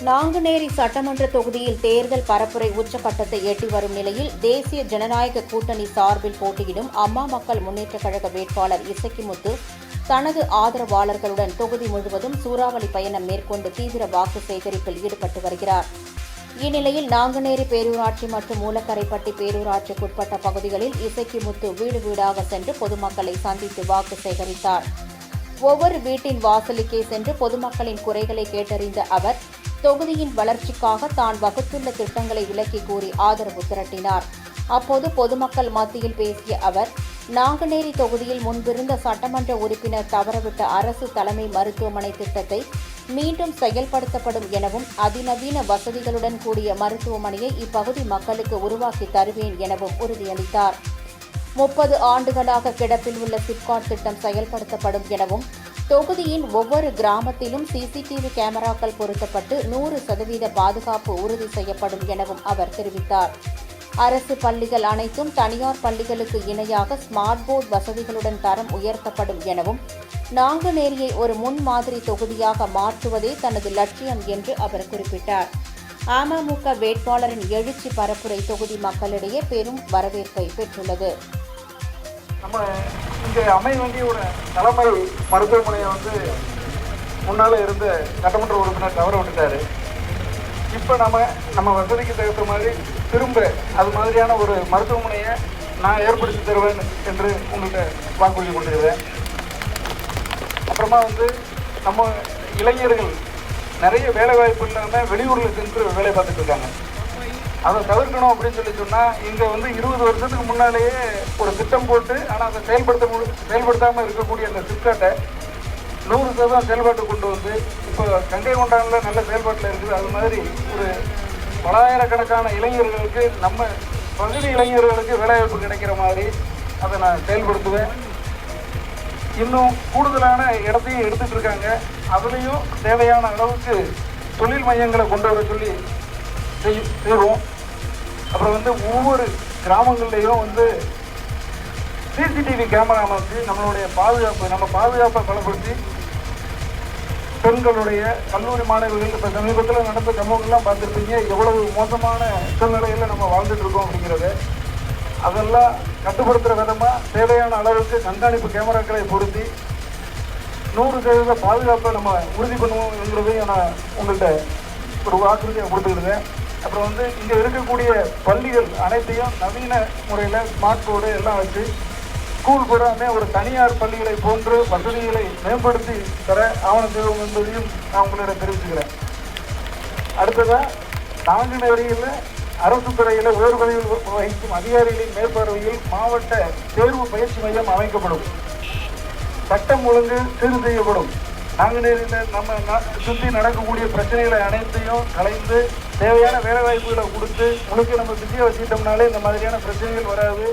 நாங்குநேரி சட்டமன்ற தொகுதியில் தேர்தல் பரப்புரை உச்சகட்டத்தை எட்டி வரும் நிலையில் தேசிய ஜனநாயக கூட்டணி சார்பில் போட்டியிடும் அம்மா மக்கள் முன்னேற்றக் கழக வேட்பாளர் இசக்கிமுத்து தனது ஆதரவாளர்களுடன் தொகுதி முழுவதும் சூறாவளி பயணம் மேற்கொண்டு தீவிர வாக்கு சேகரிப்பில் ஈடுபட்டு வருகிறார். இந்நிலையில் நாங்குநேரி பேரூராட்சி மற்றும் மூலக்கரைப்பட்டி பேரூராட்சிக்குட்பட்ட பகுதிகளில் இசக்கிமுத்து வீடு வீடாக சென்று பொதுமக்களை சந்தித்து வாக்கு சேகரித்தார். ஒவ்வொரு வீட்டின் வாசலுக்கே சென்று பொதுமக்களின் குறைகளை கேட்டறிந்த அவர் தொகுதியின் வளர்ச்சிக்காக தான் வகுத்துள்ள திட்டங்களை விளக்கி கூறி ஆதரவு திரட்டினார். அப்போது பொதுமக்கள் மத்தியில் பேசிய அவர், நாங்குநேரி தொகுதியில் முன்பிருந்த சட்டமன்ற உறுப்பினர் தவறவிட்ட அரசு தலைமை மருத்துவமனை திட்டத்தை மீண்டும் செயல்படுத்தப்படும் எனவும், அதிநவீன வசதிகளுடன் கூடிய மருத்துவமனையை இப்பகுதி மக்களுக்கு உருவாக்கி தருவேன் எனவும் உறுதியளித்தார். 30 ஆண்டுகளாக கிடப்பில் உள்ள சிப்காட் திட்டம் செயல்படுத்தப்படும் எனவும், தொகுதியின் ஒவ்வொரு கிராமத்திலும் சிசிடிவி கேமராக்கள் பொருத்தப்பட்டு 100% பாதுகாப்பு உறுதி செய்யப்படும் எனவும் அவர் தெரிவித்தார். அரசு பள்ளிகள் அனைத்தும் தனியார் பள்ளிகளுக்கு இணையாக ஸ்மார்ட் போர்டு வசதிகளுடன் தரம் உயர்த்தப்படும் எனவும், நாங்குநேரியை ஒரு முன்மாதிரி தொகுதியாக மாற்றுவதே தனது லட்சியம் என்று அவர் குறிப்பிட்டார். அமமுக வேட்பாளரின் எழுச்சி பரப்புரை தொகுதி மக்களிடையே பெரும் வரவேற்பை பெற்றுள்ளது. நம்ம இங்கே அமைய வேண்டிய ஒரு தலைமை மருத்துவமனையை முன்னால் இருந்த சட்டமன்ற உறுப்பினர் தவற விட்டுட்டாரு. இப்போ நம்ம வசதிக்கு தகுந்த மாதிரி திரும்ப அது மாதிரியான ஒரு மருத்துவமனையை நான் ஏற்படுத்தி தருவேன் என்று உங்கள்கிட்ட வாக்குறுதி கொண்டிருக்கிறேன். அப்புறமா நம்ம இளைஞர்கள் நிறைய வேலை வாய்ப்பு இல்லாமல் வெளியூரில் சென்று வேலை பார்த்துட்டு இருக்காங்க. அதை தவிர்க்கணும் அப்படின்னு சொன்னால் இங்கே 20 வருஷத்துக்கு முன்னாலேயே ஒரு திட்டம் போட்டு, ஆனால் அதை செயல்படுத்தாமல் இருக்கக்கூடிய அந்த சிப்காட்டை 100% செயல்பாட்டு கொண்டு இப்போ கங்கை கொண்டானில் நல்ல செயல்பாட்டில் இருக்குது. அது மாதிரி ஒரு பலாயிரக்கணக்கான இளைஞர்களுக்கு, நம்ம பகுதி இளைஞர்களுக்கு வேலைவாய்ப்பு கிடைக்கிற மாதிரி அதை நான் செயல்படுத்துவேன். இன்னும் கூடுதலான இடத்தையும் எடுத்துகிட்டு இருக்காங்க. அதுலேயும் தேவையான அளவுக்கு தொழில் மையங்களை கொண்டு வர சொல்லி செய்வோம். அப்புறம் ஒவ்வொரு கிராமங்கள்லேயும் சிசிடிவி கேமரா வச்சு நம்மளுடைய பாதுகாப்பை பலப்படுத்தி பெண்களுடைய கல்லூரி மாணவிகள் இப்போ சமீபத்தில் நடந்த சம்பவங்கள்லாம் பார்த்துருப்பீங்க. எவ்வளவு மோசமான சூழ்நிலையில் நம்ம வாழ்ந்துட்டு இருக்கோம் அப்படிங்கிறத அதெல்லாம் கட்டுப்படுத்துகிற விதமாக தேவையான அளவுக்கு கண்காணிப்பு கேமராக்களை பொருத்தி 100% பாதுகாப்பை நம்ம உறுதி பண்ணுவோங்கிறதையும் நான் உங்கள்கிட்ட ஒரு வாக்குறுதியை கொடுத்துக்கிடுவேன். அப்புறம் இங்கே இருக்கக்கூடிய பள்ளிகள் அனைத்தையும் நவீன முறையில் ஸ்மார்ட் போர்டு எல்லாம் வச்சு ஸ்கூல் பூராமே ஒரு தனியார் பள்ளிகளை போன்று வசதிகளை மேம்படுத்தி தர ஆவணம் செய்வோம் என்பதையும் நான் உங்களிடம் தெரிவிச்சுக்கிறேன். அடுத்ததாக நாங்குநேரியில் அரசு துறையில் உயர்பதவியில் வகிக்கும் அதிகாரிகளின் மேற்பார்வையில் மாவட்ட தேர்வு பயிற்சி மையம் அமைக்கப்படும். சட்டம் ஒழுங்கு சீர் செய்யப்படும். நாங்குநேரியில் நம்ம சுற்றி நடக்கக்கூடிய பிரச்சனைகளை அனைத்தையும் கலைந்து தேவையான வேலைவாய்ப்புகளை கொடுத்து முழுக்க நம்ம பிஸியாக வச்சுக்கிட்டோம்னாலே இந்த மாதிரியான பிரச்சனைகள் வராது.